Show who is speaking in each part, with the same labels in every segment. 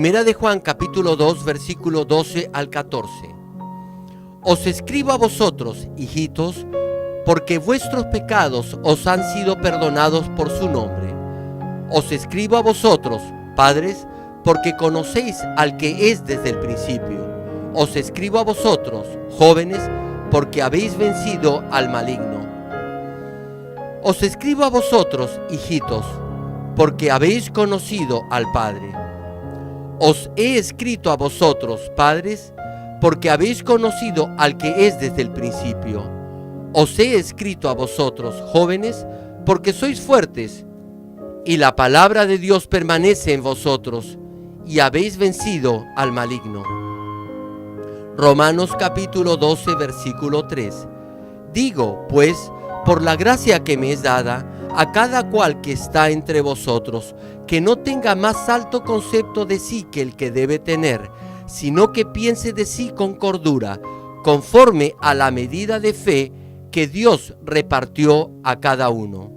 Speaker 1: Primera de Juan, capítulo 2, versículo 12 al 14. Os escribo a vosotros, hijitos, porque vuestros pecados os han sido perdonados por su nombre. Os escribo a vosotros, padres, porque conocéis al que es desde el principio. Os escribo a vosotros, jóvenes, porque habéis vencido al maligno. Os escribo a vosotros, hijitos, porque habéis conocido al Padre. Os he escrito a vosotros, padres, porque habéis conocido al que es desde el principio. Os he escrito a vosotros, jóvenes, porque sois fuertes, y la palabra de Dios permanece en vosotros, y habéis vencido al maligno. Romanos capítulo 12, versículo 3. Digo, pues, por la gracia que me es dada, a cada cual que está entre vosotros, que no tenga más alto concepto de sí que el que debe tener, sino que piense de sí con cordura, conforme a la medida de fe que Dios repartió a cada uno.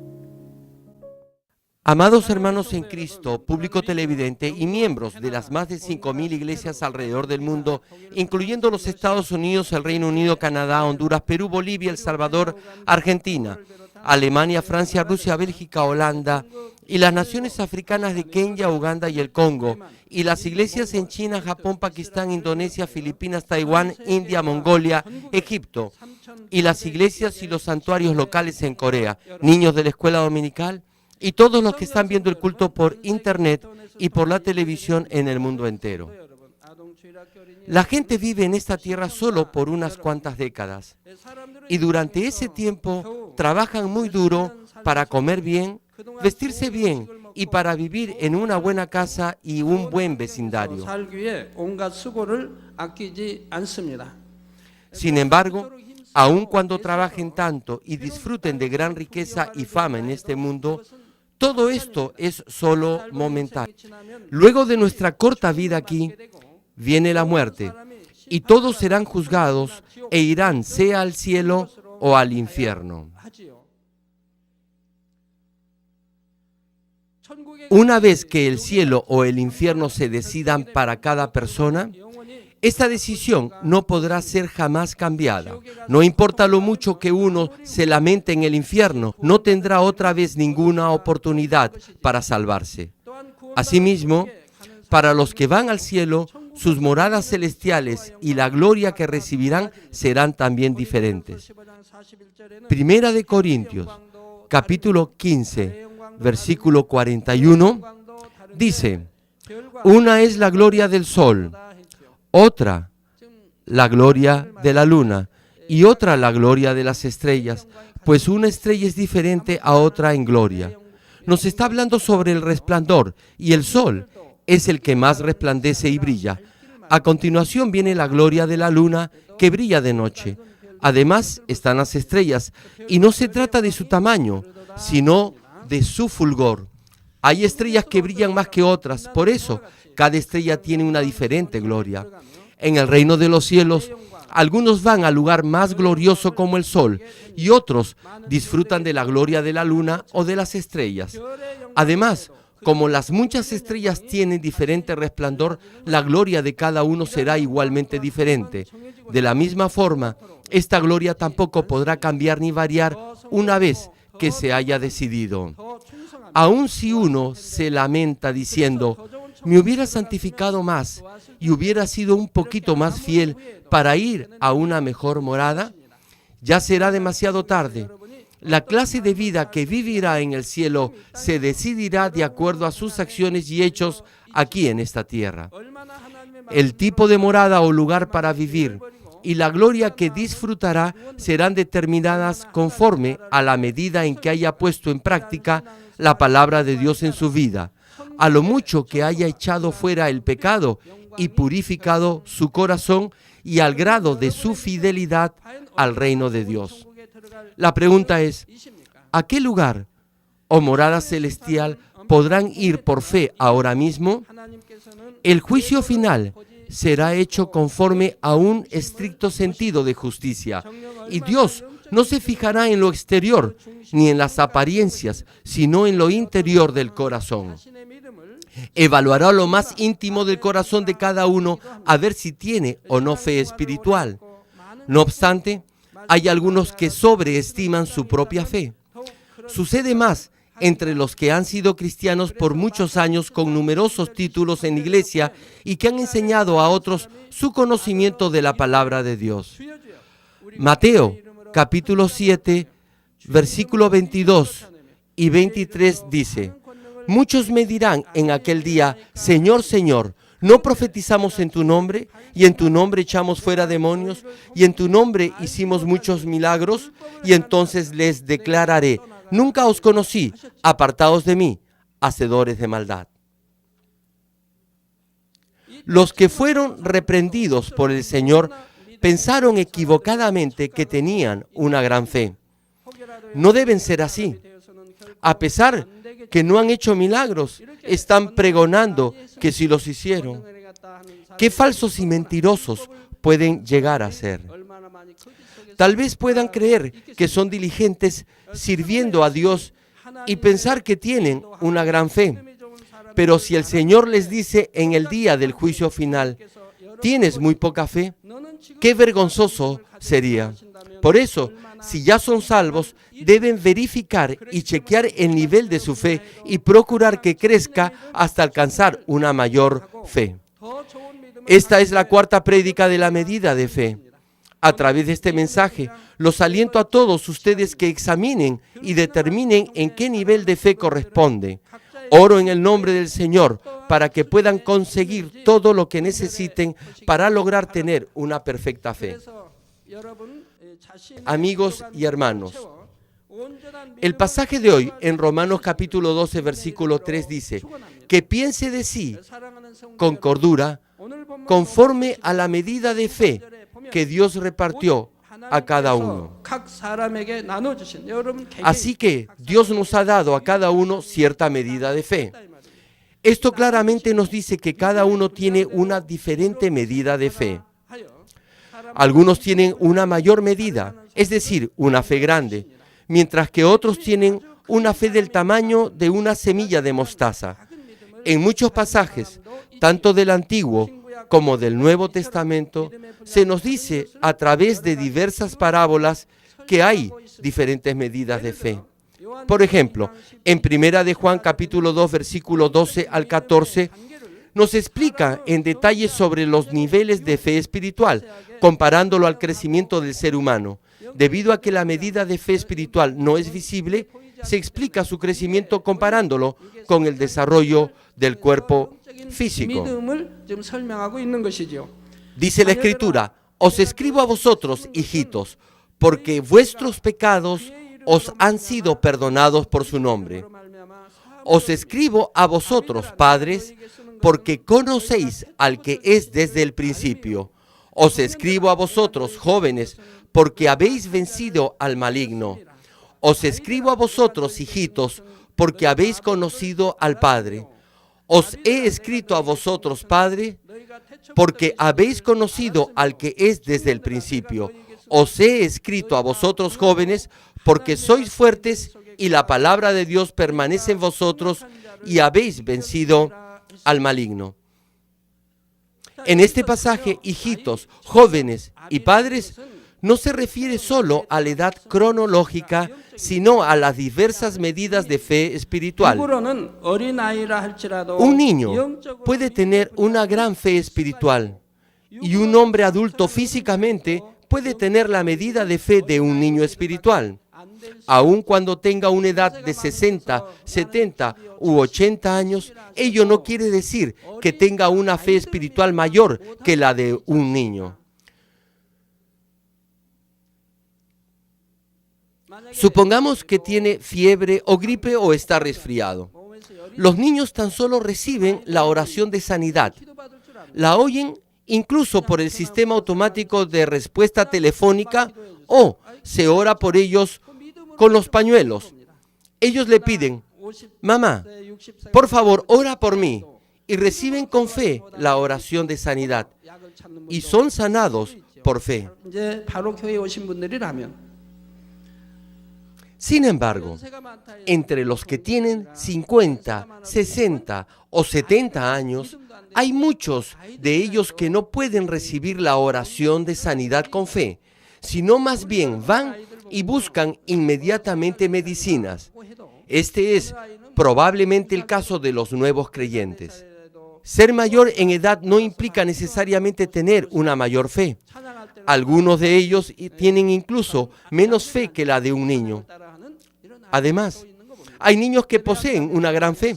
Speaker 1: Amados hermanos en Cristo, público televidente y miembros de las más de 5.000 iglesias alrededor del mundo, incluyendo los Estados Unidos, el Reino Unido, Canadá, Honduras, Perú, Bolivia, El Salvador, Argentina, Alemania, Francia, Rusia, Bélgica, Holanda y las naciones africanas de Kenia, Uganda y el Congo, y las iglesias en China, Japón, Pakistán, Indonesia, Filipinas, Taiwán, India, Mongolia, Egipto, y las iglesias y los santuarios locales en Corea, niños de la escuela dominical, y todos los que están viendo el culto por internet y por la televisión en el mundo entero. La gente vive en esta tierra solo por unas cuantas décadas y durante ese tiempo trabajan muy duro para comer bien, vestirse bien y para vivir en una buena casa y un buen vecindario. Sin embargo, aun cuando trabajen tanto y disfruten de gran riqueza y fama en este mundo, todo esto es solo momentáneo. Luego de nuestra corta vida aquí, viene la muerte, y todos serán juzgados e irán sea al cielo o al infierno. Una vez que el cielo o el infierno se decidan para cada persona, esta decisión no podrá ser jamás cambiada. No importa lo mucho que uno se lamente en el infierno, no tendrá otra vez ninguna oportunidad para salvarse. Asimismo, para los que van al cielo, sus moradas celestiales y la gloria que recibirán serán también diferentes. Primera de Corintios, capítulo 15, versículo 41, dice: una es la gloria del sol, otra la gloria de la luna y otra la gloria de las estrellas, pues una estrella es diferente a otra en gloria. Nos está hablando sobre el resplandor, y el sol es el que más resplandece y brilla. A continuación viene la gloria de la luna, que brilla de noche. Además están las estrellas, y no se trata de su tamaño, sino de su fulgor. Hay estrellas que brillan más que otras, por eso cada estrella tiene una diferente gloria. En el reino de los cielos, algunos van al lugar más glorioso como el sol, y otros disfrutan de la gloria de la luna o de las estrellas. Además, como las muchas estrellas tienen diferente resplandor, la gloria de cada uno será igualmente diferente. De la misma forma, esta gloria tampoco podrá cambiar ni variar una vez que se haya decidido. Aun si uno se lamenta diciendo: me hubiera santificado más y hubiera sido un poquito más fiel para ir a una mejor morada, ya será demasiado tarde. La clase de vida que vivirá en el cielo se decidirá de acuerdo a sus acciones y hechos aquí en esta tierra. El tipo de morada o lugar para vivir y la gloria que disfrutará serán determinadas conforme a la medida en que haya puesto en práctica la palabra de Dios en su vida, a lo mucho que haya echado fuera el pecado y purificado su corazón, y al grado de su fidelidad al reino de Dios. La pregunta es: ¿a qué lugar o morada celestial podrán ir por fe ahora mismo? El juicio final será hecho conforme a un estricto sentido de justicia, y Dios no se fijará en lo exterior ni en las apariencias, sino en lo interior del corazón. Evaluará lo más íntimo del corazón de cada uno a ver si tiene o no fe espiritual. No obstante, hay algunos que sobreestiman su propia fe. Sucede más entre los que han sido cristianos por muchos años con numerosos títulos en iglesia y que han enseñado a otros su conocimiento de la palabra de Dios. Mateo, capítulo 7, versículo 22 y 23 dice: muchos me dirán en aquel día, Señor, Señor, ¿no profetizamos en tu nombre? ¿Y en tu nombre echamos fuera demonios? ¿Y en tu nombre hicimos muchos milagros? Y entonces les declararé: nunca os conocí, apartaos de mí, hacedores de maldad. Los que fueron reprendidos por el Señor pensaron equivocadamente que tenían una gran fe. No deben ser así. A pesar que no han hecho milagros, están pregonando que sí los hicieron. ¿Qué falsos y mentirosos pueden llegar a ser? Tal vez puedan creer que son diligentes sirviendo a Dios y pensar que tienen una gran fe. Pero si el Señor les dice en el día del juicio final, ¿tienes muy poca fe? Qué vergonzoso sería. Por eso, si ya son salvos, deben verificar y chequear el nivel de su fe y procurar que crezca hasta alcanzar una mayor fe. Esta es la cuarta prédica de la medida de fe. A través de este mensaje, los aliento a todos ustedes que examinen y determinen en qué nivel de fe corresponde. Oro en el nombre del Señor para que puedan conseguir todo lo que necesiten para lograr tener una perfecta fe. Amigos y hermanos, el pasaje de hoy en Romanos capítulo 12, versículo 3 dice: que piense de sí con cordura, conforme a la medida de fe que Dios repartió a cada uno. Así que Dios nos ha dado a cada uno cierta medida de fe. Esto claramente nos dice que cada uno tiene una diferente medida de fe. Algunos tienen una mayor medida, es decir, una fe grande, mientras que otros tienen una fe del tamaño de una semilla de mostaza. En muchos pasajes, tanto del Antiguo como del Nuevo Testamento, se nos dice a través de diversas parábolas que hay diferentes medidas de fe. Por ejemplo, en Primera de Juan capítulo 2, versículo 12 al 14, nos explica en detalle sobre los niveles de fe espiritual, comparándolo al crecimiento del ser humano. Debido a que la medida de fe espiritual no es visible, se explica su crecimiento comparándolo con el desarrollo del cuerpo físico. Dice la Escritura: os escribo a vosotros, hijitos, porque vuestros pecados os han sido perdonados por su nombre. Os escribo a vosotros, padres, porque conocéis al que es desde el principio. Os escribo a vosotros, jóvenes, porque habéis vencido al maligno. Os escribo a vosotros, hijitos, porque habéis conocido al Padre. Os he escrito a vosotros, Padre, porque habéis conocido al que es desde el principio. Os he escrito a vosotros, jóvenes, porque sois fuertes y la palabra de Dios permanece en vosotros y habéis vencido al maligno. En este pasaje, hijitos, jóvenes y padres, no se refiere solo a la edad cronológica, sino a las diversas medidas de fe espiritual. Un niño puede tener una gran fe espiritual y un hombre adulto físicamente puede tener la medida de fe de un niño espiritual. Aun cuando tenga una edad de 60, 70 u 80 años, ello no quiere decir que tenga una fe espiritual mayor que la de un niño. Supongamos que tiene fiebre o gripe o está resfriado. Los niños tan solo reciben la oración de sanidad. La oyen incluso por el sistema automático de respuesta telefónica o se ora por ellos con los pañuelos. Ellos le piden: mamá, por favor, ora por mí. Y reciben con fe la oración de sanidad. Y son sanados por fe. Sin embargo, entre los que tienen 50, 60 o 70 años, hay muchos de ellos que no pueden recibir la oración de sanidad con fe, sino más bien van y buscan inmediatamente medicinas. Este es probablemente el caso de los nuevos creyentes. Ser mayor en edad no implica necesariamente tener una mayor fe. Algunos de ellos tienen incluso menos fe que la de un niño. Además, hay niños que poseen una gran fe.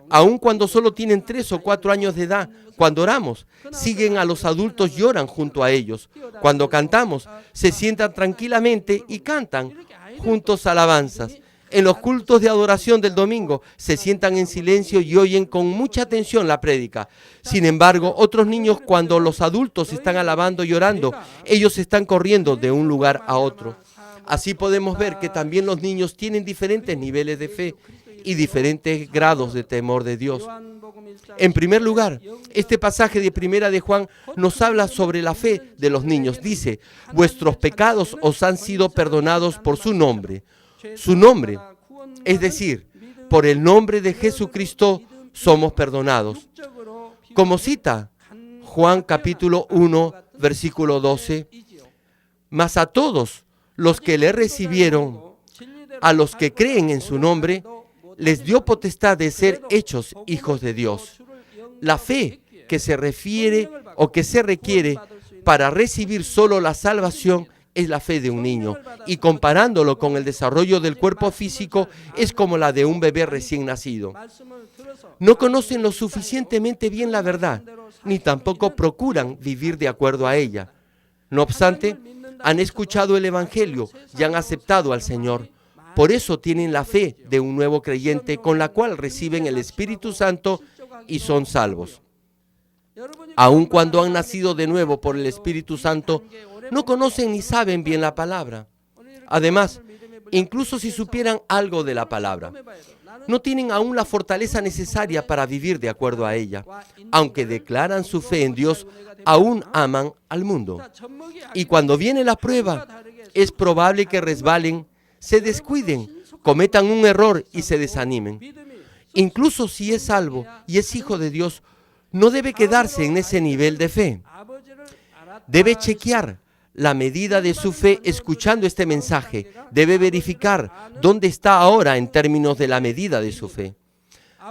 Speaker 1: Aun cuando solo tienen 3 o 4 años de edad, cuando oramos, siguen a los adultos, lloran junto a ellos. Cuando cantamos, se sientan tranquilamente y cantan juntos alabanzas. En los cultos de adoración del domingo, se sientan en silencio y oyen con mucha atención la prédica. Sin embargo, otros niños, cuando los adultos están alabando y orando, ellos están corriendo de un lugar a otro. Así podemos ver que también los niños tienen diferentes niveles de fe y diferentes grados de temor de Dios. En primer lugar, este pasaje de Primera de Juan nos habla sobre la fe de los niños. Dice, vuestros pecados os han sido perdonados por su nombre. Su nombre, es decir, por el nombre de Jesucristo somos perdonados. Como cita Juan capítulo 1, versículo 12, mas a todos los que le recibieron, a los que creen en su nombre, les dio potestad de ser hechos hijos de Dios. La fe que se refiere o que se requiere para recibir solo la salvación es la fe de un niño, y comparándolo con el desarrollo del cuerpo físico es como la de un bebé recién nacido. No conocen lo suficientemente bien la verdad, ni tampoco procuran vivir de acuerdo a ella. No obstante, han escuchado el Evangelio y han aceptado al Señor. Por eso tienen la fe de un nuevo creyente con la cual reciben el Espíritu Santo y son salvos. Aun cuando han nacido de nuevo por el Espíritu Santo, no conocen ni saben bien la palabra. Además, incluso si supieran algo de la palabra, no tienen aún la fortaleza necesaria para vivir de acuerdo a ella. Aunque declaran su fe en Dios, aún aman al mundo. Y cuando viene la prueba, es probable que resbalen, se descuiden, cometan un error y se desanimen. Incluso si es salvo y es hijo de Dios, no debe quedarse en ese nivel de fe. Debe chequear la medida de su fe escuchando este mensaje. Debe verificar dónde está ahora en términos de la medida de su fe.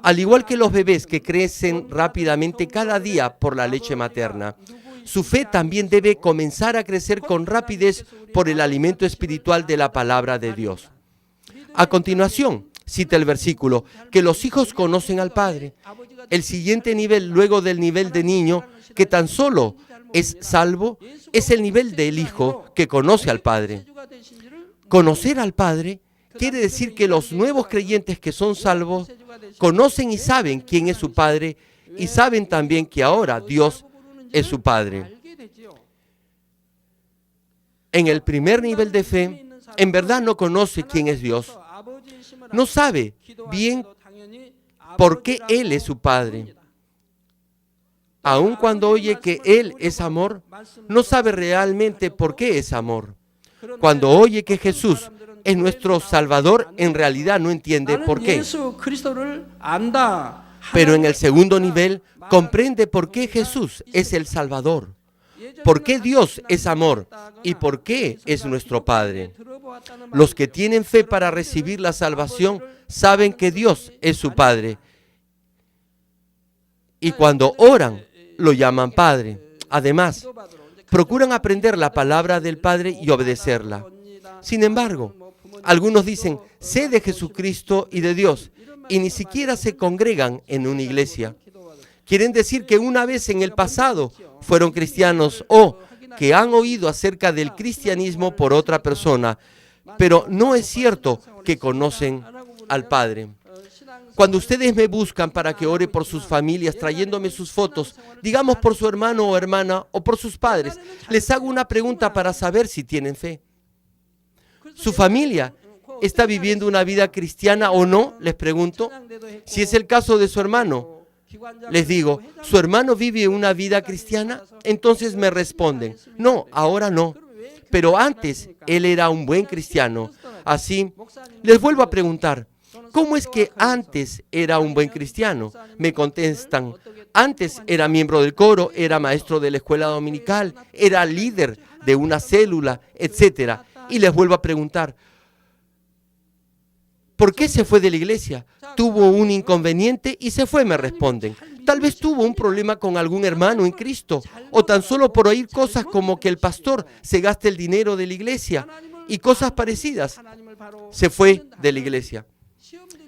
Speaker 1: Al igual que los bebés que crecen rápidamente cada día por la leche materna, su fe también debe comenzar a crecer con rapidez por el alimento espiritual de la palabra de Dios. A continuación, cita el versículo, que los hijos conocen al Padre. El siguiente nivel, luego del nivel de niño, que tan solo es salvo, es el nivel del hijo que conoce al Padre. Conocer al Padre quiere decir que los nuevos creyentes que son salvos conocen y saben quién es su Padre y saben también que ahora Dios es su Padre. En el primer nivel de fe, en verdad no conoce quién es Dios. No sabe bien por qué Él es su Padre. Aun cuando oye que Él es amor, no sabe realmente por qué es amor. Cuando oye que Jesús es nuestro Salvador, en realidad no entiende por qué. Pero en el segundo nivel, comprende por qué Jesús es el Salvador, por qué Dios es amor y por qué es nuestro Padre. Los que tienen fe para recibir la salvación saben que Dios es su Padre. Y cuando oran, lo llaman Padre. Además, procuran aprender la palabra del Padre y obedecerla. Sin embargo, algunos dicen, sé de Jesucristo y de Dios, y ni siquiera se congregan en una iglesia. Quieren decir que una vez en el pasado fueron cristianos o que han oído acerca del cristianismo por otra persona, pero no es cierto que conocen al Padre. Cuando ustedes me buscan para que ore por sus familias, trayéndome sus fotos, digamos por su hermano o hermana o por sus padres, les hago una pregunta para saber si tienen fe. ¿Su familia está viviendo una vida cristiana o no? Les pregunto. Si es el caso de su hermano, les digo, ¿su hermano vive una vida cristiana? Entonces me responden, no, ahora no. Pero antes él era un buen cristiano. Así, les vuelvo a preguntar, ¿cómo es que antes era un buen cristiano? Me contestan, antes era miembro del coro, era maestro de la escuela dominical, era líder de una célula, etcétera. Y les vuelvo a preguntar, ¿por qué se fue de la iglesia? Tuvo un inconveniente y se fue, me responden. Tal vez tuvo un problema con algún hermano en Cristo, o tan solo por oír cosas como que el pastor se gasta el dinero de la iglesia y cosas parecidas. Se fue de la iglesia.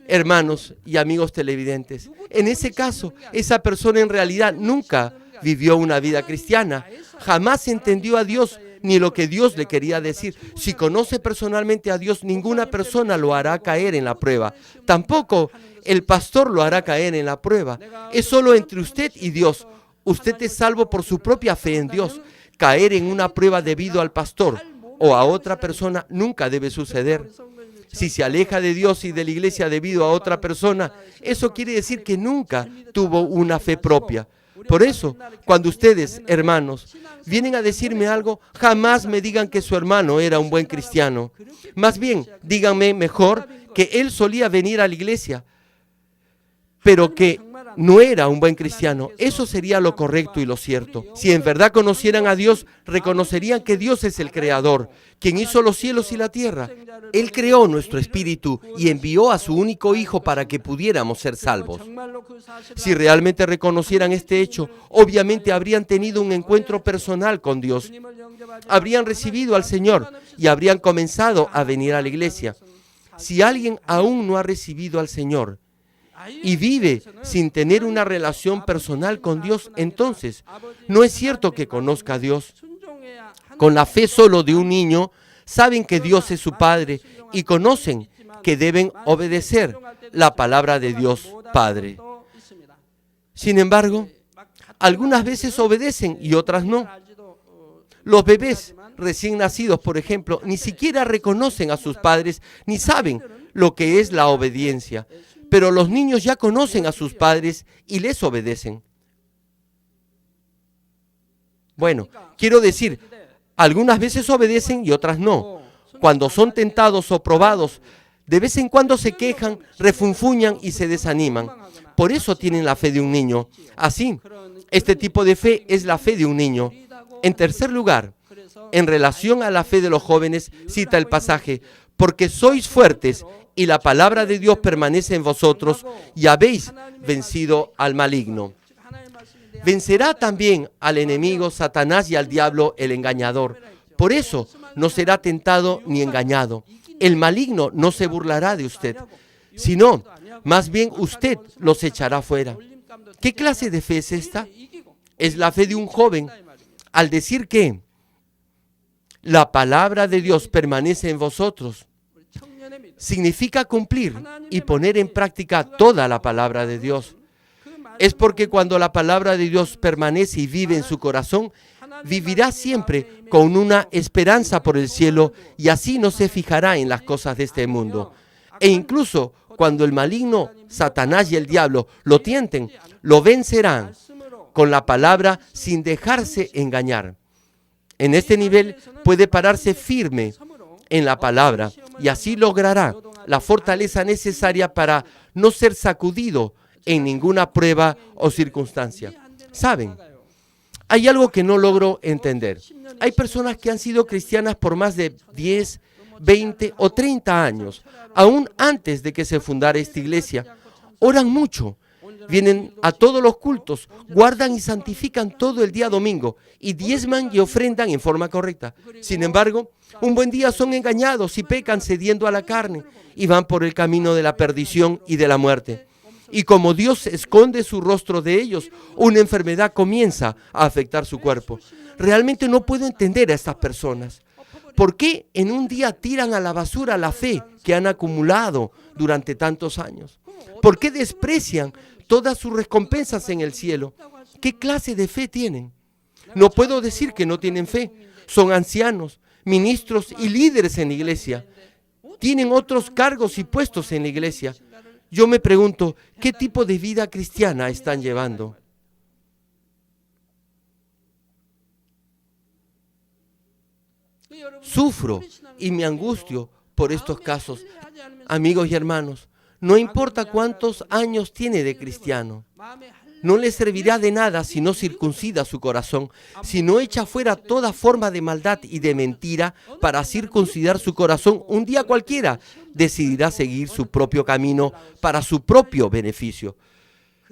Speaker 1: Hermanos y amigos televidentes, en ese caso, esa persona en realidad nunca vivió una vida cristiana, jamás entendió a Dios ni lo que Dios le quería decir. Si conoce personalmente a Dios, ninguna persona lo hará caer en la prueba. Tampoco el pastor lo hará caer en la prueba. Es solo entre usted y Dios. Usted es salvo por su propia fe en Dios. Caer en una prueba debido al pastor o a otra persona nunca debe suceder. Si se aleja de Dios y de la iglesia debido a otra persona, eso quiere decir que nunca tuvo una fe propia. Por eso, cuando ustedes, hermanos, vienen a decirme algo, jamás me digan que su hermano era un buen cristiano. Más bien, díganme mejor que él solía venir a la iglesia, pero que no era un buen cristiano. Eso sería lo correcto y lo cierto. Si en verdad conocieran a Dios, reconocerían que Dios es el Creador, quien hizo los cielos y la tierra. Él creó nuestro espíritu y envió a su único Hijo para que pudiéramos ser salvos. Si realmente reconocieran este hecho, obviamente habrían tenido un encuentro personal con Dios. Habrían recibido al Señor y habrían comenzado a venir a la iglesia. Si alguien aún no ha recibido al Señor y vive sin tener una relación personal con Dios, entonces no es cierto que conozca a Dios. Con la fe solo de un niño, saben que Dios es su Padre y conocen que deben obedecer la palabra de Dios Padre. Sin embargo, algunas veces obedecen y otras no. Los bebés recién nacidos, por ejemplo, ni siquiera reconocen a sus padres ni saben lo que es la obediencia. Pero los niños ya conocen a sus padres y les obedecen. Bueno, quiero decir, algunas veces obedecen y otras no. Cuando son tentados o probados, de vez en cuando se quejan, refunfuñan y se desaniman. Por eso tienen la fe de un niño. Así, este tipo de fe es la fe de un niño. En tercer lugar, en relación a la fe de los jóvenes, cita el pasaje, porque sois fuertes y la palabra de Dios permanece en vosotros y habéis vencido al maligno. Vencerá también al enemigo Satanás y al diablo el engañador. Por eso no será tentado ni engañado. El maligno no se burlará de usted, sino más bien usted los echará fuera. ¿Qué clase de fe es esta? Es la fe de un joven al decir que la palabra de Dios permanece en vosotros. Significa cumplir y poner en práctica toda la palabra de Dios. Es porque cuando la palabra de Dios permanece y vive en su corazón, vivirá siempre con una esperanza por el cielo y así no se fijará en las cosas de este mundo. E incluso cuando el maligno, Satanás y el diablo lo tienten, lo vencerán con la palabra sin dejarse engañar. En este nivel puede pararse firme en la palabra y así logrará la fortaleza necesaria para no ser sacudido en ninguna prueba o circunstancia. ¿Saben? Hay algo que no logro entender. Hay personas que han sido cristianas por más de 10, 20 o 30 años, aún antes de que se fundara esta iglesia. Oran mucho, vienen a todos los cultos, guardan y santifican todo el día domingo y diezman y ofrendan en forma correcta. Sin embargo, un buen día son engañados y pecan cediendo a la carne y van por el camino de la perdición y de la muerte. Y como Dios esconde su rostro de ellos, una enfermedad comienza a afectar su cuerpo. Realmente no puedo entender a estas personas. ¿Por qué en un día tiran a la basura la fe que han acumulado durante tantos años? ¿Por qué desprecian todas sus recompensas en el cielo? ¿Qué clase de fe tienen? No puedo decir que no tienen fe. Son ancianos, ministros y líderes en la iglesia. Tienen otros cargos y puestos en la iglesia. Yo me pregunto, ¿qué tipo de vida cristiana están llevando? Sufro y me angustio por estos casos. Amigos y hermanos, no importa cuántos años tiene de cristiano, no le servirá de nada si no circuncida su corazón, si no echa fuera toda forma de maldad y de mentira para circuncidar su corazón. Un día cualquiera decidirá seguir su propio camino para su propio beneficio.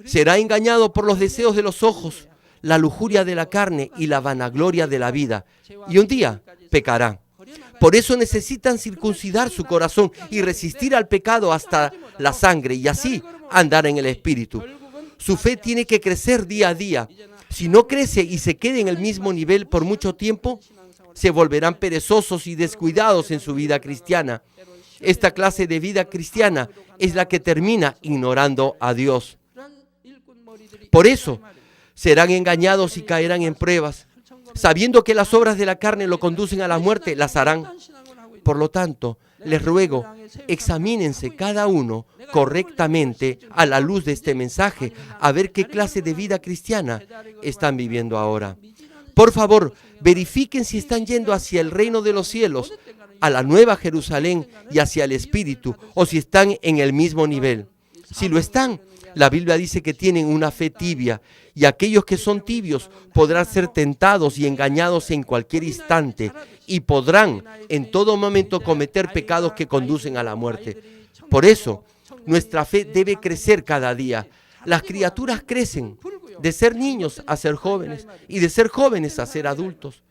Speaker 1: Será engañado por los deseos de los ojos, la lujuria de la carne y la vanagloria de la vida. Y un día pecará. Por eso necesitan circuncidar su corazón y resistir al pecado hasta la sangre y así andar en el Espíritu. Su fe tiene que crecer día a día. Si no crece y se queda en el mismo nivel por mucho tiempo, se volverán perezosos y descuidados en su vida cristiana. Esta clase de vida cristiana es la que termina ignorando a Dios. Por eso, serán engañados y caerán en pruebas. Sabiendo que las obras de la carne lo conducen a la muerte, las harán. Por lo tanto, les ruego, examínense cada uno correctamente a la luz de este mensaje, a ver qué clase de vida cristiana están viviendo ahora. Por favor, verifiquen si están yendo hacia el reino de los cielos, a la nueva Jerusalén y hacia el Espíritu, o si están en el mismo nivel. Si lo están, la Biblia dice que tienen una fe tibia, y aquellos que son tibios podrán ser tentados y engañados en cualquier instante, y podrán en todo momento cometer pecados que conducen a la muerte. Por eso, nuestra fe debe crecer cada día. Las criaturas crecen de ser niños a ser jóvenes, y de ser jóvenes a ser adultos.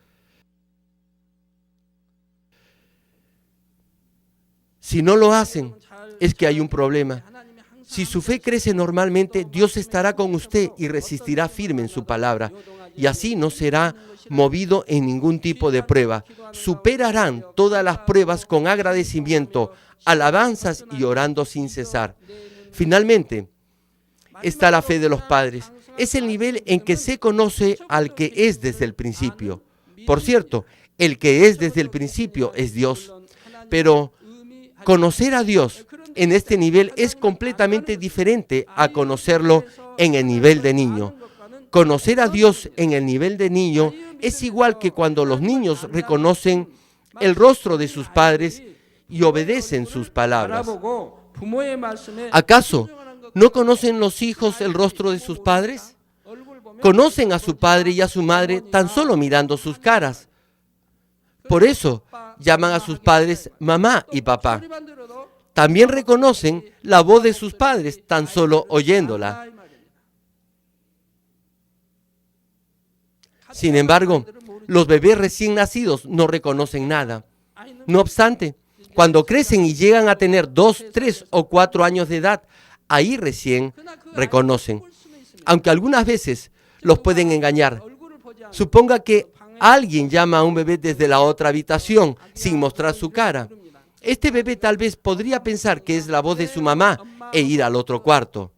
Speaker 1: Si no lo hacen, es que hay un problema. Si su fe crece normalmente, Dios estará con usted y resistirá firme en su palabra, y así no será movido en ningún tipo de prueba. Superarán todas las pruebas con agradecimiento, alabanzas y orando sin cesar. Finalmente, está la fe de los padres. Es el nivel en que se conoce al que es desde el principio. Por cierto, el que es desde el principio es Dios. Pero conocer a Dios en este nivel es completamente diferente a conocerlo en el nivel de niño. Conocer a Dios en el nivel de niño es igual que cuando los niños reconocen el rostro de sus padres y obedecen sus palabras. ¿Acaso no conocen los hijos el rostro de sus padres? Conocen a su padre y a su madre tan solo mirando sus caras. Por eso llaman a sus padres mamá y papá. También reconocen la voz de sus padres tan solo oyéndola. Sin embargo, los bebés recién nacidos no reconocen nada. No obstante, cuando crecen y llegan a tener 2, 3 o 4 años de edad, ahí recién reconocen. Aunque algunas veces los pueden engañar. Suponga que alguien llama a un bebé desde la otra habitación sin mostrar su cara. Este bebé tal vez podría pensar que es la voz de su mamá e ir al otro cuarto.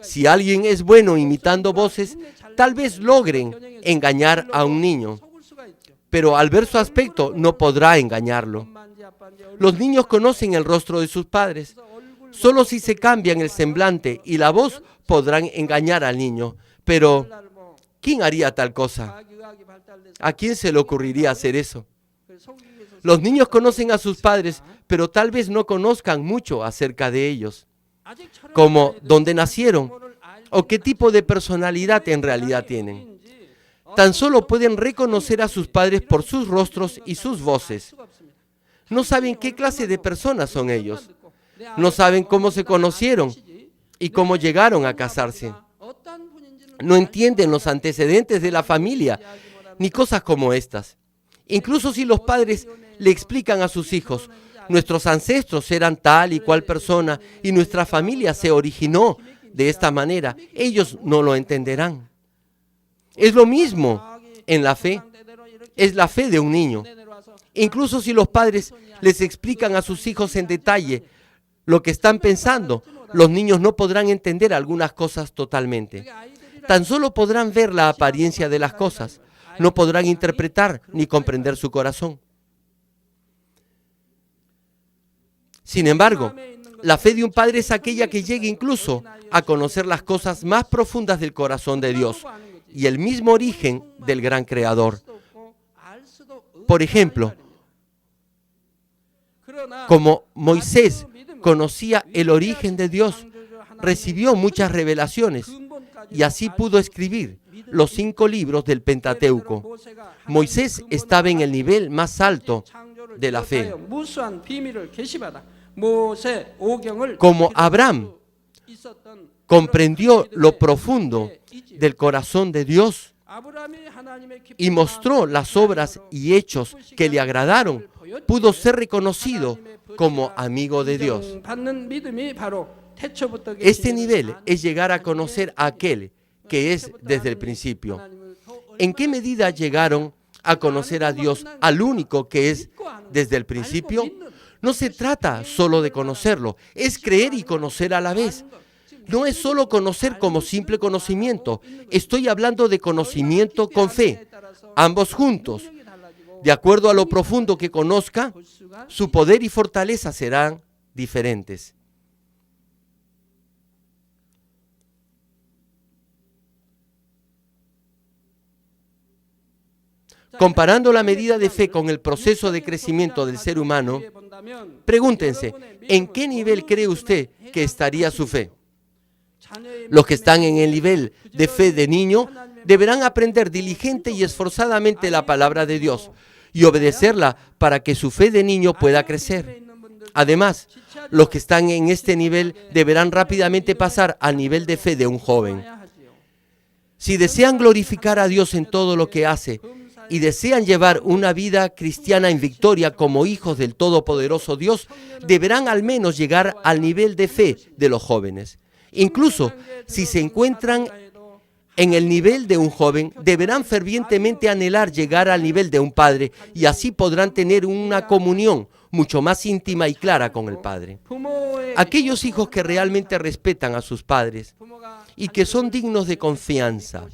Speaker 1: Si alguien es bueno imitando voces, tal vez logren engañar a un niño. Pero al ver su aspecto no podrá engañarlo. Los niños conocen el rostro de sus padres. Solo si se cambian el semblante y la voz podrán engañar al niño. Pero, ¿quién haría tal cosa? ¿A quién se le ocurriría hacer eso? Los niños conocen a sus padres, pero tal vez no conozcan mucho acerca de ellos, como dónde nacieron o qué tipo de personalidad en realidad tienen. Tan solo pueden reconocer a sus padres por sus rostros y sus voces. No saben qué clase de personas son ellos. No saben cómo se conocieron y cómo llegaron a casarse. No entienden los antecedentes de la familia, ni cosas como estas. Incluso si los padres le explican a sus hijos, nuestros ancestros eran tal y cual persona y nuestra familia se originó de esta manera, ellos no lo entenderán. Es lo mismo en la fe. Es la fe de un niño. Incluso si los padres les explican a sus hijos en detalle lo que están pensando, los niños no podrán entender algunas cosas totalmente. Tan solo podrán ver la apariencia de las cosas. No podrán interpretar ni comprender su corazón. Sin embargo, la fe de un padre es aquella que llega incluso a conocer las cosas más profundas del corazón de Dios y el mismo origen del gran Creador. Por ejemplo, Como Moisés conocía el origen de Dios, recibió muchas revelaciones y así pudo escribir los 5 libros del Pentateuco. Moisés estaba en el nivel más alto de la fe. Como Abraham comprendió lo profundo del corazón de Dios y mostró las obras y hechos que le agradaron, pudo ser reconocido como amigo de Dios. Este nivel es llegar a conocer a aquel que es desde el principio. ¿En qué medida llegaron a conocer a Dios, al único que es desde el principio? No se trata solo de conocerlo, es creer y conocer a la vez. No es solo conocer como simple conocimiento, estoy hablando de conocimiento con fe, ambos juntos. De acuerdo a lo profundo que conozca, su poder y fortaleza serán diferentes. Comparando la medida de fe con el proceso de crecimiento del ser humano, pregúntense, ¿en qué nivel cree usted que estaría su fe? Los que están en el nivel de fe de niño deberán aprender diligente y esforzadamente la palabra de Dios y obedecerla para que su fe de niño pueda crecer. Además, los que están en este nivel deberán rápidamente pasar al nivel de fe de un joven. Si desean glorificar a Dios en todo lo que hace y desean llevar una vida cristiana en victoria como hijos del Todopoderoso Dios, deberán al menos llegar al nivel de fe de los jóvenes. Incluso si se encuentran en el nivel de un joven, deberán fervientemente anhelar llegar al nivel de un padre y así podrán tener una comunión mucho más íntima y clara con el Padre. Aquellos hijos que realmente respetan a sus padres y que son dignos de confianza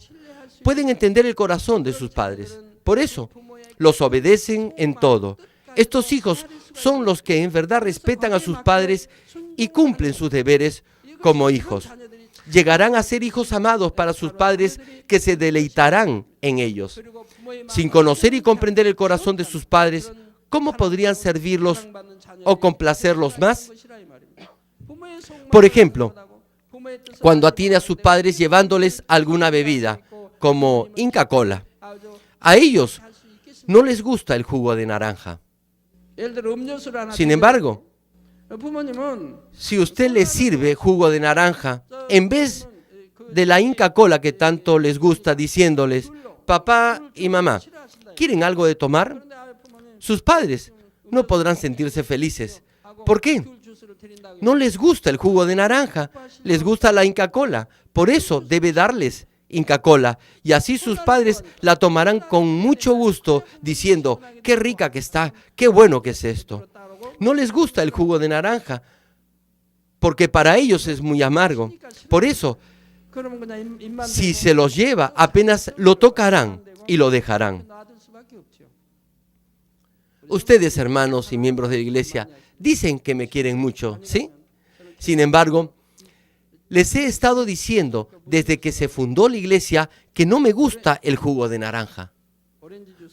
Speaker 1: pueden entender el corazón de sus padres. Por eso, los obedecen en todo. Estos hijos son los que en verdad respetan a sus padres y cumplen sus deberes como hijos. Llegarán a ser hijos amados para sus padres que se deleitarán en ellos. Sin conocer y comprender el corazón de sus padres, ¿cómo podrían servirlos o complacerlos más? Por ejemplo, cuando atiende a sus padres llevándoles alguna bebida, como Inca Kola. A ellos no les gusta el jugo de naranja. Sin embargo, si usted les sirve jugo de naranja, en vez de la Inca Kola que tanto les gusta, diciéndoles, papá y mamá, ¿quieren algo de tomar? Sus padres no podrán sentirse felices. ¿Por qué? No les gusta el jugo de naranja, les gusta la Inca Kola. Por eso debe darles Inca Kola, y así sus padres la tomarán con mucho gusto, diciendo, qué rica que está, qué bueno que es esto. No les gusta el jugo de naranja, porque para ellos es muy amargo. Por eso, si se los lleva, apenas lo tocarán y lo dejarán. Ustedes, hermanos y miembros de la iglesia, dicen que me quieren mucho, ¿sí? Sin embargo, les he estado diciendo desde que se fundó la iglesia que no me gusta el jugo de naranja.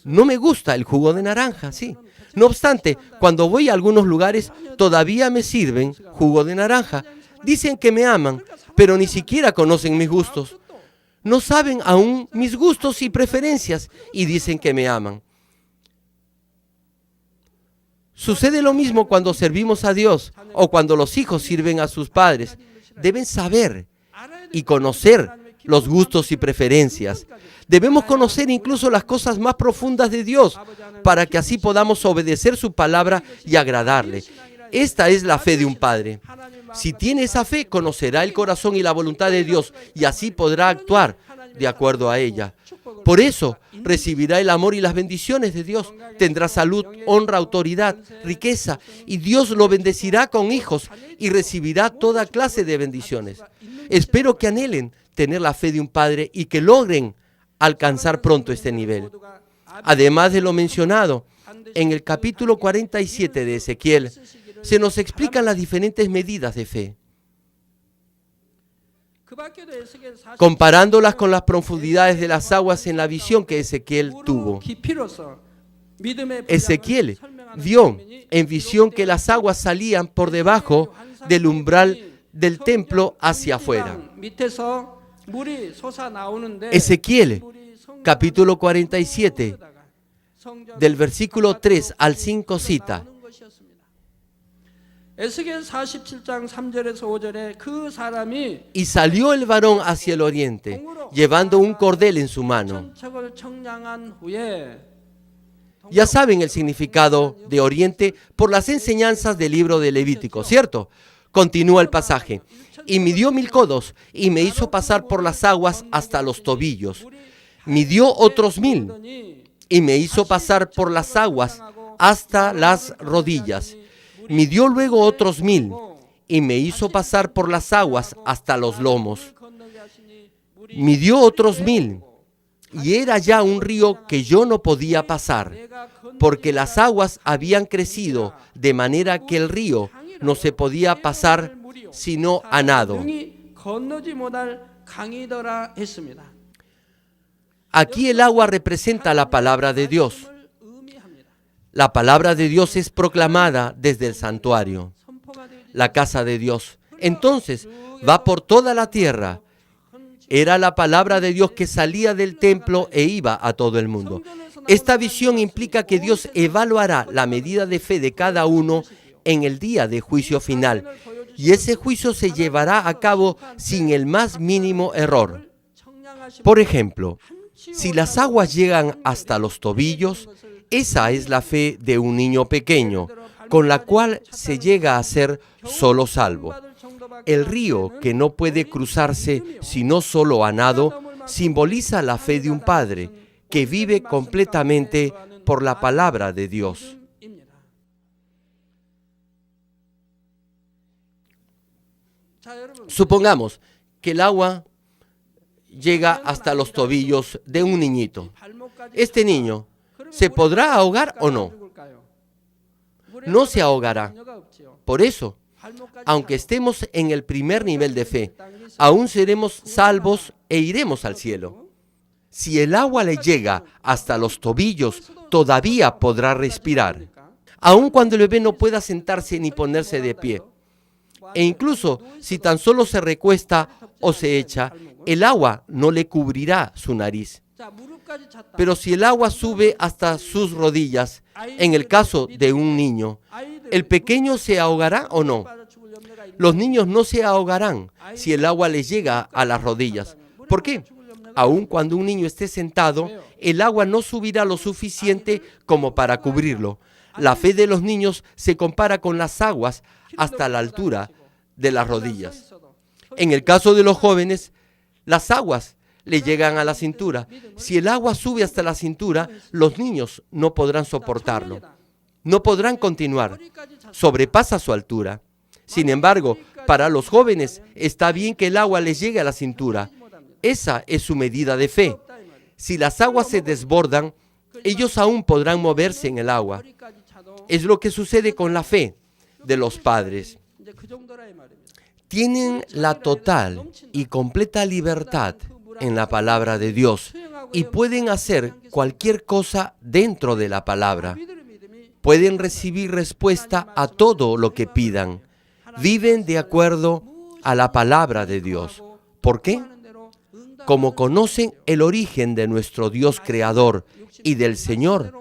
Speaker 1: No me gusta el jugo de naranja, sí. No obstante, cuando voy a algunos lugares, todavía me sirven jugo de naranja. Dicen que me aman, pero ni siquiera conocen mis gustos. No saben aún mis gustos y preferencias y dicen que me aman. Sucede lo mismo cuando servimos a Dios o cuando los hijos sirven a sus padres. Deben saber y conocer los gustos y preferencias. Debemos conocer incluso las cosas más profundas de Dios para que así podamos obedecer su palabra y agradarle. Esta es la fe de un padre. Si tiene esa fe, conocerá el corazón y la voluntad de Dios y así podrá actuar de acuerdo a ella. Por eso recibirá el amor y las bendiciones de Dios. Tendrá salud, honra, autoridad, riqueza y Dios lo bendecirá con hijos y recibirá toda clase de bendiciones. Espero que anhelen tener la fe de un padre y que logren alcanzar pronto este nivel. Además de lo mencionado, en el capítulo 47 de Ezequiel se nos explican las diferentes medidas de fe. Comparándolas con las profundidades de las aguas en la visión que Ezequiel tuvo. Ezequiel vio en visión que las aguas salían por debajo del umbral del templo hacia afuera. Ezequiel, capítulo 47, del versículo 3 al 5 cita: y salió el varón hacia el oriente, llevando un cordel en su mano. Ya saben el significado de oriente por las enseñanzas del libro de Levítico, ¿cierto? Continúa el pasaje. Y midió 1000 codos, y me hizo pasar por las aguas hasta los tobillos. Midió otros 1000, y me hizo pasar por las aguas hasta las rodillas. Midió luego otros 1000, y me hizo pasar por las aguas hasta los lomos. Midió otros 1000, y era ya un río que yo no podía pasar, porque las aguas habían crecido, de manera que el río no se podía pasar sino a nado. Aquí el agua representa la palabra de Dios. La palabra de Dios es proclamada desde el santuario, la casa de Dios. Entonces va por toda la tierra. Era la palabra de Dios que salía del templo e iba a todo el mundo. Esta visión implica que Dios evaluará la medida de fe de cada uno en el día de juicio final, y ese juicio se llevará a cabo sin el más mínimo error. Por ejemplo, si las aguas llegan hasta los tobillos, esa es la fe de un niño pequeño, con la cual se llega a ser solo salvo. El río, que no puede cruzarse sino solo a nado, simboliza la fe de un padre que vive completamente por la palabra de Dios. Supongamos que el agua llega hasta los tobillos de un niñito. Este niño, ¿se podrá ahogar o no? No se ahogará. Por eso, aunque estemos en el primer nivel de fe, aún seremos salvos e iremos al cielo. Si el agua le llega hasta los tobillos, todavía podrá respirar, aun cuando el bebé no pueda sentarse ni ponerse de pie. E incluso si tan solo se recuesta o se echa, el agua no le cubrirá su nariz. Pero si el agua sube hasta sus rodillas, en el caso de un niño, ¿el pequeño se ahogará o no? Los niños no se ahogarán si el agua les llega a las rodillas. ¿Por qué? Aun cuando un niño esté sentado, el agua no subirá lo suficiente como para cubrirlo. La fe de los niños se compara con las aguas hasta la altura de las rodillas. En el caso de los jóvenes, las aguas le llegan a la cintura. Si el agua sube hasta la cintura, los niños no podrán soportarlo. No podrán continuar. Sobrepasa su altura. Sin embargo, para los jóvenes está bien que el agua les llegue a la cintura. Esa es su medida de fe. Si las aguas se desbordan, ellos aún podrán moverse en el agua. Es lo que sucede con la fe de los padres. Tienen la total y completa libertad en la palabra de Dios y pueden hacer cualquier cosa dentro de la palabra. Pueden recibir respuesta a todo lo que pidan. Viven de acuerdo a la palabra de Dios. ¿Por qué? Como conocen el origen de nuestro Dios creador y del Señor,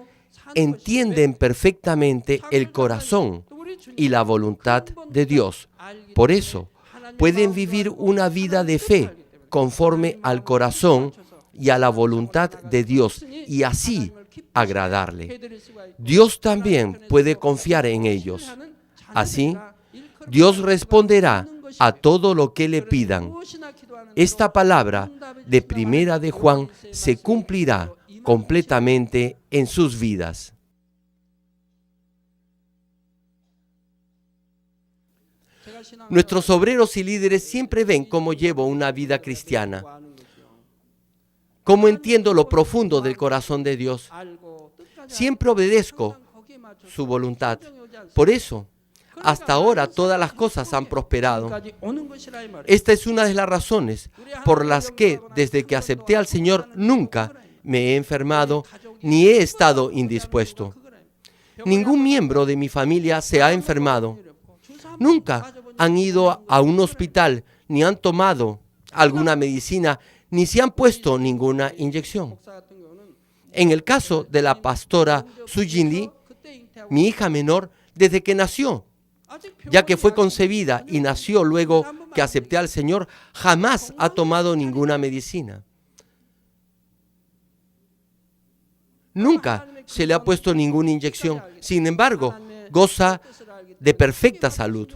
Speaker 1: entienden perfectamente el corazón y la voluntad de Dios. Por eso, pueden vivir una vida de fe conforme al corazón y a la voluntad de Dios y así agradarle. Dios también puede confiar en ellos. Así, Dios responderá a todo lo que le pidan. Esta palabra de Primera de Juan se cumplirá completamente en sus vidas. Nuestros obreros y líderes siempre ven cómo llevo una vida cristiana, cómo entiendo lo profundo del corazón de Dios. Siempre obedezco su voluntad. Por eso, hasta ahora todas las cosas han prosperado. Esta es una de las razones por las que, desde que acepté al Señor, nunca me he enfermado ni he estado indispuesto. Ningún miembro de mi familia se ha enfermado. Nunca han ido a un hospital, ni han tomado alguna medicina, ni se han puesto ninguna inyección. En el caso de la pastora Sujin Lee, mi hija menor, desde que nació, ya que fue concebida y nació luego que acepté al Señor, jamás ha tomado ninguna medicina. Nunca se le ha puesto ninguna inyección. Sin embargo, goza de perfecta salud.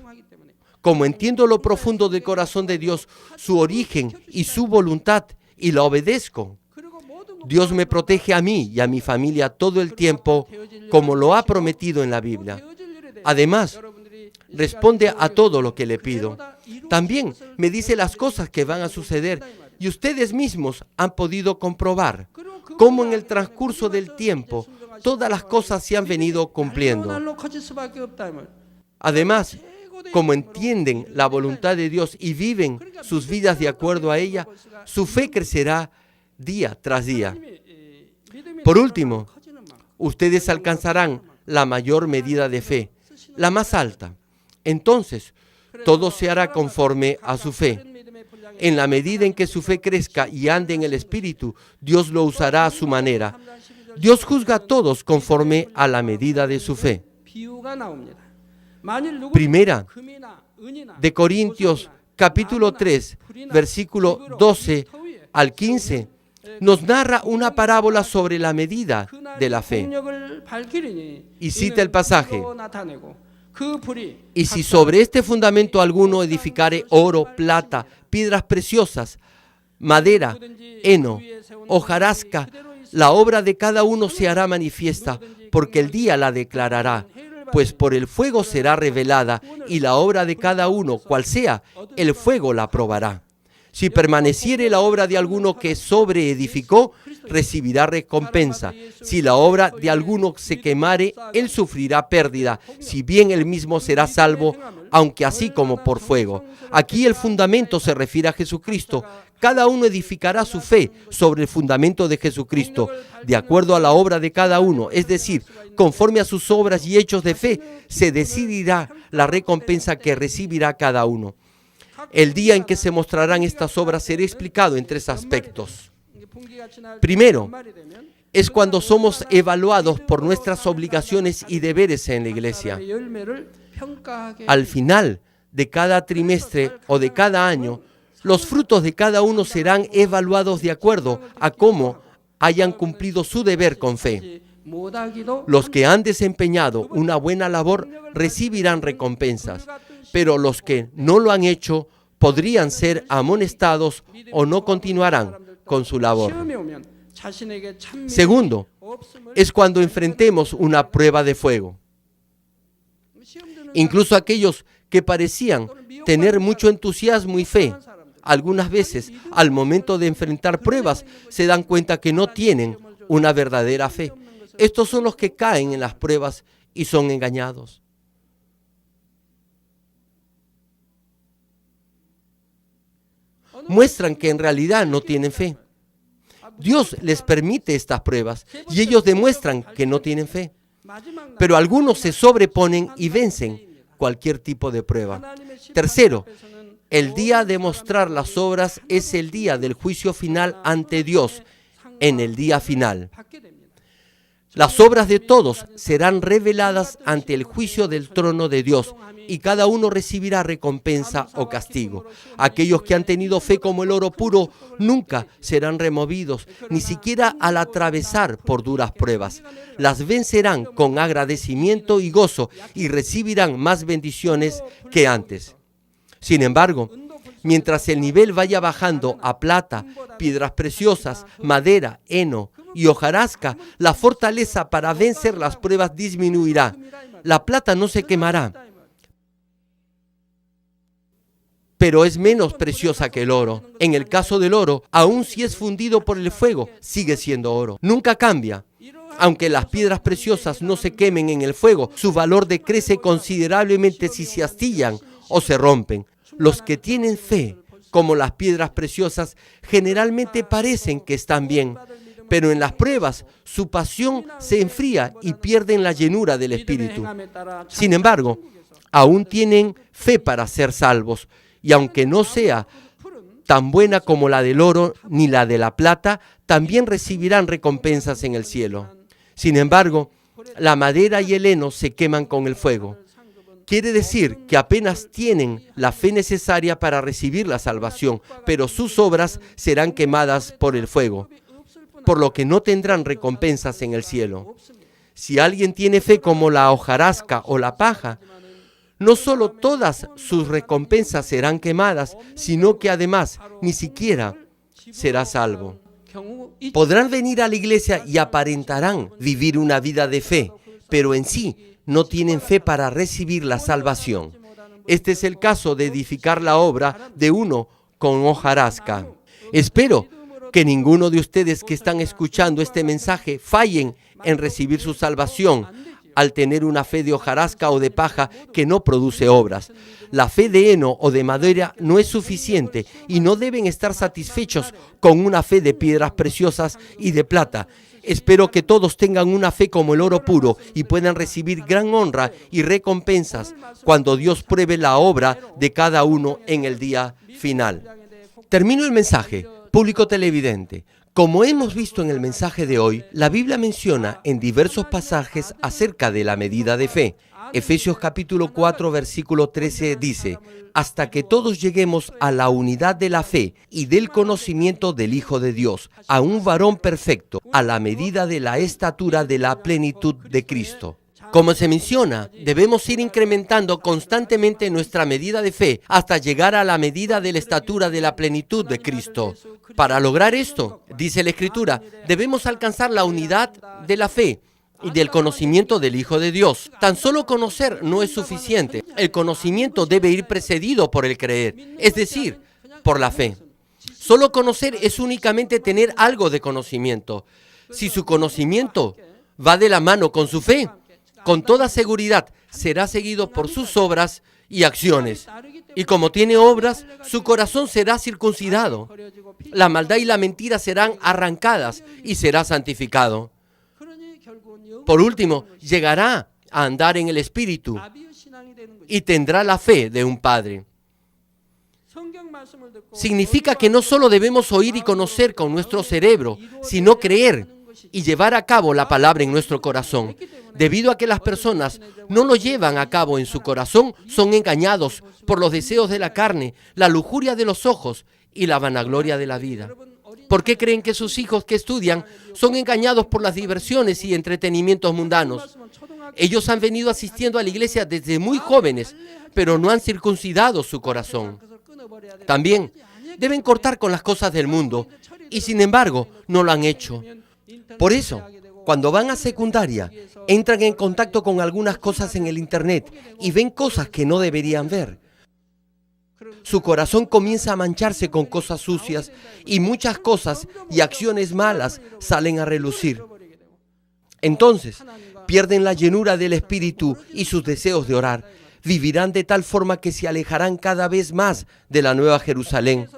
Speaker 1: Como entiendo lo profundo del corazón de Dios, su origen y su voluntad, y la obedezco, Dios me protege a mí y a mi familia todo el tiempo, como lo ha prometido en la Biblia. Además, responde a todo lo que le pido. También me dice las cosas que van a suceder, y ustedes mismos han podido comprobar cómo en el transcurso del tiempo todas las cosas se han venido cumpliendo. Además, como entienden la voluntad de Dios y viven sus vidas de acuerdo a ella, su fe crecerá día tras día. Por último, ustedes alcanzarán la mayor medida de fe, la más alta. Entonces, todo se hará conforme a su fe. En la medida en que su fe crezca y ande en el Espíritu, Dios lo usará a su manera. Dios juzga a todos conforme a la medida de su fe. Primera de Corintios, capítulo 3, versículo 12 al 15, nos narra una parábola sobre la medida de la fe. Y cita el pasaje: y si sobre este fundamento alguno edificare oro, plata, piedras preciosas, madera, heno, hojarasca, la obra de cada uno se hará manifiesta, porque el día la declarará, pues por el fuego será revelada, y la obra de cada uno, cual sea, el fuego la probará. Si permaneciere la obra de alguno que sobreedificó, recibirá recompensa. Si la obra de alguno se quemare, él sufrirá pérdida, si bien él mismo será salvo, aunque así como por fuego. Aquí el fundamento se refiere a Jesucristo. Cada uno edificará su fe sobre el fundamento de Jesucristo, de acuerdo a la obra de cada uno, es decir, conforme a sus obras y hechos de fe, se decidirá la recompensa que recibirá cada uno. El día en que se mostrarán estas obras será explicado en tres aspectos. Primero, es cuando somos evaluados por nuestras obligaciones y deberes en la iglesia. Al final de cada trimestre o de cada año, los frutos de cada uno serán evaluados de acuerdo a cómo hayan cumplido su deber con fe. Los que han desempeñado una buena labor recibirán recompensas, pero los que no lo han hecho podrían ser amonestados o no continuarán con su labor. Segundo, es cuando enfrentemos una prueba de fuego. Incluso aquellos que parecían tener mucho entusiasmo y fe, algunas veces al momento de enfrentar pruebas se dan cuenta que no tienen una verdadera fe. Estos son los que caen en las pruebas y son engañados. Muestran que en realidad no tienen fe. Dios les permite estas pruebas y ellos demuestran que no tienen fe. Pero algunos se sobreponen y vencen cualquier tipo de prueba. Tercero, el día de mostrar las obras es el día del juicio final ante Dios, en el día final. Las obras de todos serán reveladas ante el juicio del trono de Dios y cada uno recibirá recompensa o castigo. Aquellos que han tenido fe como el oro puro nunca serán removidos, ni siquiera al atravesar por duras pruebas. Las vencerán con agradecimiento y gozo y recibirán más bendiciones que antes. Sin embargo, mientras el nivel vaya bajando a plata, piedras preciosas, madera, heno y hojarasca, la fortaleza para vencer las pruebas disminuirá. La plata no se quemará, pero es menos preciosa que el oro. En el caso del oro, aun si es fundido por el fuego, sigue siendo oro. Nunca cambia. Aunque las piedras preciosas no se quemen en el fuego, su valor decrece considerablemente si se astillan o se rompen. Los que tienen fe, como las piedras preciosas, generalmente parecen que están bien, Pero en las pruebas, su pasión se enfría y pierden la llenura del Espíritu. Sin embargo, aún tienen fe para ser salvos, y aunque no sea tan buena como la del oro ni la de la plata, también recibirán recompensas en el cielo. Sin embargo, la madera y el heno se queman con el fuego. Quiere decir que apenas tienen la fe necesaria para recibir la salvación, pero sus obras serán quemadas por el fuego, por lo que no tendrán recompensas en el cielo. Si alguien tiene fe como la hojarasca o la paja, no solo todas sus recompensas serán quemadas, sino que además ni siquiera será salvo. Podrán venir a la iglesia y aparentarán vivir una vida de fe, pero en sí no tienen fe para recibir la salvación. Este es el caso de edificar la obra de uno con hojarasca. Espero que ninguno de ustedes que están escuchando este mensaje fallen en recibir su salvación al tener una fe de hojarasca o de paja que no produce obras. La fe de heno o de madera no es suficiente y no deben estar satisfechos con una fe de piedras preciosas y de plata. Espero que todos tengan una fe como el oro puro y puedan recibir gran honra y recompensas cuando Dios pruebe la obra de cada uno en el día final. Termino el mensaje, público televidente. Como hemos visto en el mensaje de hoy, la Biblia menciona en diversos pasajes acerca de la medida de fe. Efesios capítulo 4, versículo 13 dice: hasta que todos lleguemos a la unidad de la fe y del conocimiento del Hijo de Dios, a un varón perfecto, a la medida de la estatura de la plenitud de Cristo. Como se menciona, debemos ir incrementando constantemente nuestra medida de fe hasta llegar a la medida de la estatura de la plenitud de Cristo. Para lograr esto, dice la Escritura, debemos alcanzar la unidad de la fe y del conocimiento del Hijo de Dios. Tan solo conocer no es suficiente. El conocimiento debe ir precedido por el creer, es decir, por la fe. Solo conocer es únicamente tener algo de conocimiento. Si su conocimiento va de la mano con su fe, con toda seguridad será seguido por sus obras y acciones. Y como tiene obras, su corazón será circuncidado. La maldad y la mentira serán arrancadas y será santificado. Por último, llegará a andar en el Espíritu y tendrá la fe de un padre. Significa que no solo debemos oír y conocer con nuestro cerebro, sino creer y llevar a cabo la palabra en nuestro corazón. Debido a que las personas no lo llevan a cabo en su corazón, son engañados por los deseos de la carne, la lujuria de los ojos y la vanagloria de la vida. ¿Por qué creen que sus hijos que estudian son engañados por las diversiones y entretenimientos mundanos? Ellos han venido asistiendo a la iglesia desde muy jóvenes, pero no han circuncidado su corazón. También deben cortar con las cosas del mundo, y sin embargo no lo han hecho. Por eso, cuando van a secundaria, entran en contacto con algunas cosas en el internet y ven cosas que no deberían ver. Su corazón comienza a mancharse con cosas sucias y muchas cosas y acciones malas salen a relucir. Entonces, pierden la llenura del Espíritu y sus deseos de orar. Vivirán de tal forma que se alejarán cada vez más de la Nueva Jerusalén.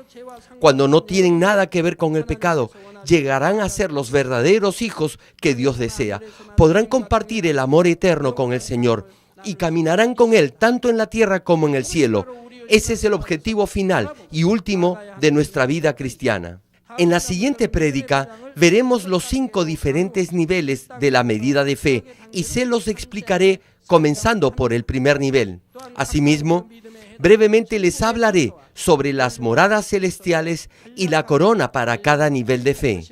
Speaker 1: Cuando no tienen nada que ver con el pecado, llegarán a ser los verdaderos hijos que Dios desea. Podrán compartir el amor eterno con el Señor y caminarán con Él tanto en la tierra como en el cielo. Ese es el objetivo final y último de nuestra vida cristiana. En la siguiente prédica veremos los 5 diferentes niveles de la medida de fe y se los explicaré comenzando por el primer nivel. Asimismo, brevemente les hablaré sobre las moradas celestiales y la corona para cada nivel de fe.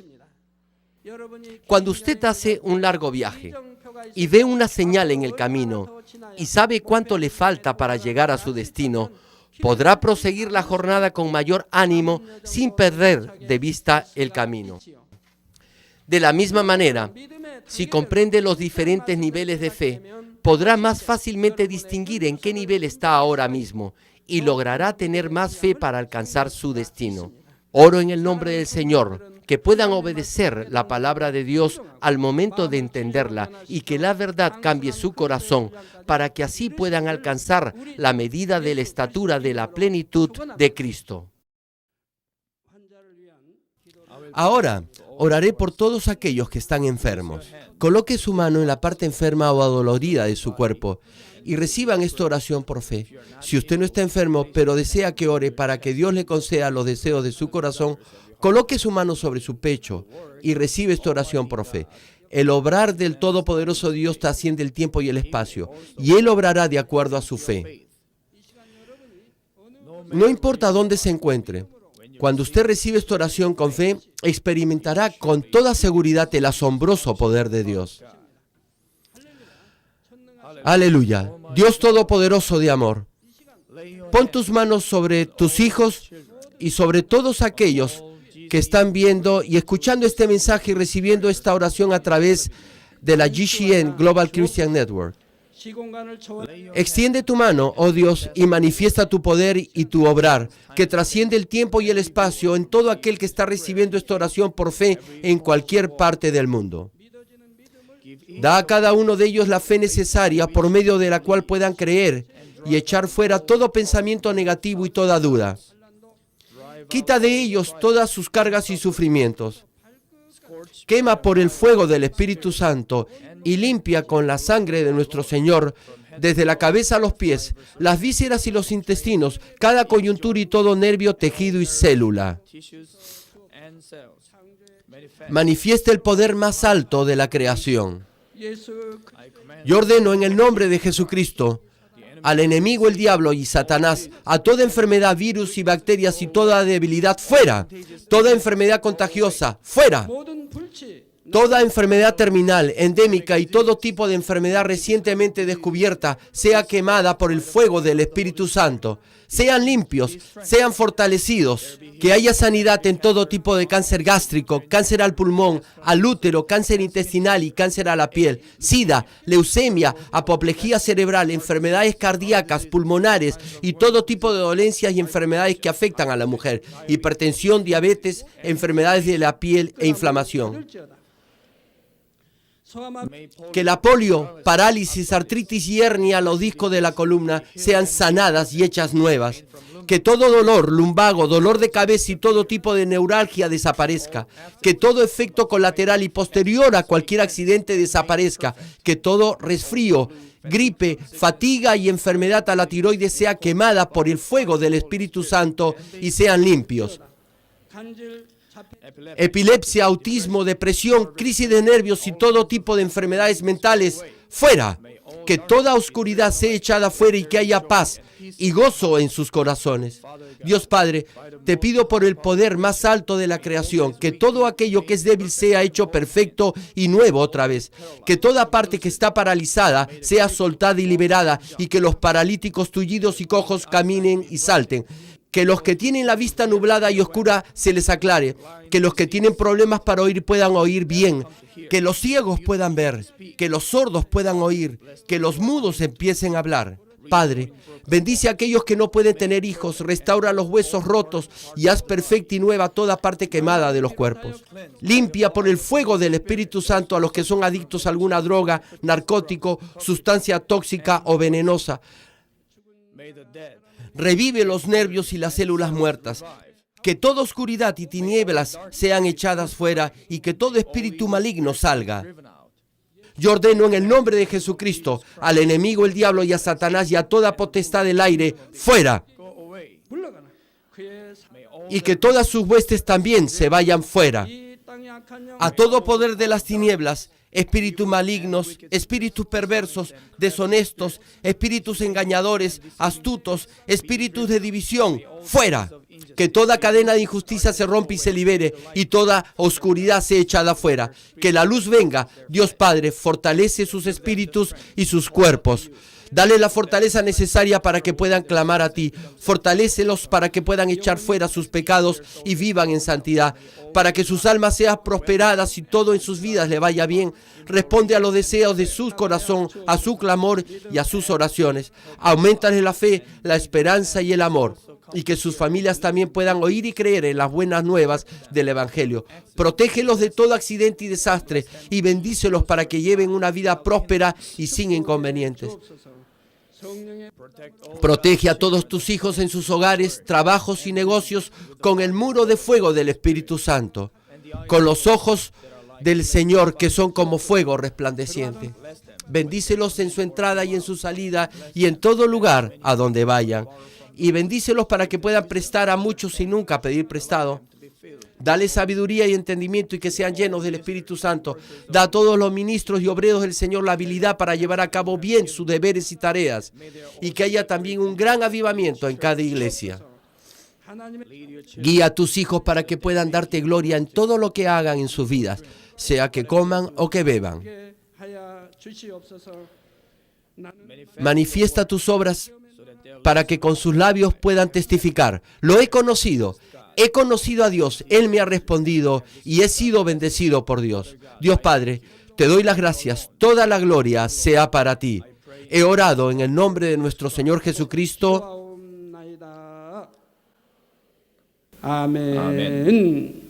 Speaker 1: Cuando usted hace un largo viaje y ve una señal en el camino y sabe cuánto le falta para llegar a su destino, podrá proseguir la jornada con mayor ánimo sin perder de vista el camino. De la misma manera, si comprende los diferentes niveles de fe, podrá más fácilmente distinguir en qué nivel está ahora mismo y logrará tener más fe para alcanzar su destino. Oro en el nombre del Señor, que puedan obedecer la palabra de Dios al momento de entenderla y que la verdad cambie su corazón para que así puedan alcanzar la medida de la estatura de la plenitud de Cristo. Ahora, Oraré por todos aquellos que están enfermos. Coloque su mano en la parte enferma o adolorida de su cuerpo y reciban esta oración por fe. Si usted no está enfermo, pero desea que ore para que Dios le conceda los deseos de su corazón, coloque su mano sobre su pecho y recibe esta oración por fe. El obrar del Todopoderoso Dios trasciende el tiempo y el espacio, y Él obrará de acuerdo a su fe. No importa dónde se encuentre, cuando usted recibe esta oración con fe, experimentará con toda seguridad el asombroso poder de Dios. Aleluya. Dios Todopoderoso de amor, pon tus manos sobre tus hijos y sobre todos aquellos que están viendo y escuchando este mensaje y recibiendo esta oración a través de la GCN Global Christian Network. Extiende tu mano, oh Dios, y manifiesta tu poder y tu obrar, que trasciende el tiempo y el espacio en todo aquel que está recibiendo esta oración por fe en cualquier parte del mundo. Da a cada uno de ellos la fe necesaria por medio de la cual puedan creer y echar fuera todo pensamiento negativo y toda duda. Quita de ellos todas sus cargas y sufrimientos. Quema por el fuego del Espíritu Santo y limpia con la sangre de nuestro Señor, desde la cabeza a los pies, las vísceras y los intestinos, cada coyuntura y todo nervio, tejido y célula. Manifiesta el poder más alto de la creación. Yo ordeno en el nombre de Jesucristo al enemigo, el diablo y Satanás, a toda enfermedad, virus y bacterias y toda debilidad, fuera. Toda enfermedad contagiosa, fuera. Toda enfermedad terminal, endémica y todo tipo de enfermedad recientemente descubierta sea quemada por el fuego del Espíritu Santo. Sean limpios, sean fortalecidos. Que haya sanidad en todo tipo de cáncer gástrico, cáncer al pulmón, al útero, cáncer intestinal y cáncer a la piel, sida, leucemia, apoplejía cerebral, enfermedades cardíacas, pulmonares y todo tipo de dolencias y enfermedades que afectan a la mujer, hipertensión, diabetes, enfermedades de la piel e inflamación. Que la polio, parálisis, artritis y hernia a los discos de la columna sean sanadas y hechas nuevas. Que todo dolor, lumbago, dolor de cabeza y todo tipo de neuralgia desaparezca. Que todo efecto colateral y posterior a cualquier accidente desaparezca. Que todo resfrío, gripe, fatiga y enfermedad a la tiroides sea quemada por el fuego del Espíritu Santo y sean limpios. Epilepsia, autismo, depresión, crisis de nervios y todo tipo de enfermedades mentales, fuera. Que toda oscuridad sea echada fuera y que haya paz y gozo en sus corazones. Dios Padre, te pido por el poder más alto de la creación, que todo aquello que es débil sea hecho perfecto y nuevo otra vez. Que toda parte que está paralizada sea soltada y liberada y que los paralíticos, tullidos y cojos caminen y salten. Que los que tienen la vista nublada y oscura se les aclare. Que los que tienen problemas para oír puedan oír bien. Que los ciegos puedan ver. Que los sordos puedan oír. Que los mudos empiecen a hablar. Padre, bendice a aquellos que no pueden tener hijos. Restaura los huesos rotos y haz perfecta y nueva toda parte quemada de los cuerpos. Limpia por el fuego del Espíritu Santo a los que son adictos a alguna droga, narcótico, sustancia tóxica o venenosa. Revive los nervios y las células muertas. Que toda oscuridad y tinieblas sean echadas fuera y que todo espíritu maligno salga. Yo ordeno en el nombre de Jesucristo al enemigo, el diablo y a Satanás y a toda potestad del aire, fuera. Y que todas sus huestes también se vayan fuera. A todo poder de las tinieblas, espíritus malignos, espíritus perversos, deshonestos, espíritus engañadores, astutos, espíritus de división, fuera. Que toda cadena de injusticia se rompa y se libere y toda oscuridad sea echada fuera. Que la luz venga. Dios Padre, fortalece sus espíritus y sus cuerpos. Dale la fortaleza necesaria para que puedan clamar a ti. Fortalécelos para que puedan echar fuera sus pecados y vivan en santidad. Para que sus almas sean prosperadas y todo en sus vidas le vaya bien. Responde a los deseos de su corazón, a su clamor y a sus oraciones. Auméntale la fe, la esperanza y el amor. Y que sus familias también puedan oír y creer en las buenas nuevas del Evangelio. Protégelos de todo accidente y desastre y bendícelos para que lleven una vida próspera y sin inconvenientes. Protege a todos tus hijos en sus hogares, trabajos y negocios con el muro de fuego del Espíritu Santo. con los ojos del Señor que son como fuego resplandeciente. Bendícelos en su entrada y en su salida y en todo lugar a donde vayan. Y bendícelos para que puedan prestar a muchos sin nunca pedir prestado. Dale sabiduría y entendimiento y que sean llenos del Espíritu Santo. Da a todos los ministros y obreros del Señor la habilidad para llevar a cabo bien sus deberes y tareas. Y que haya también un gran avivamiento en cada iglesia. Guía a tus hijos para que puedan darte gloria en todo lo que hagan en sus vidas, sea que coman o que beban. Manifiesta tus obras para que con sus labios puedan testificar. Lo he conocido a Dios, Él me ha respondido y he sido bendecido por Dios. Dios Padre, te doy las gracias, toda la gloria sea para ti. He orado en el nombre de nuestro Señor Jesucristo.
Speaker 2: 아멘.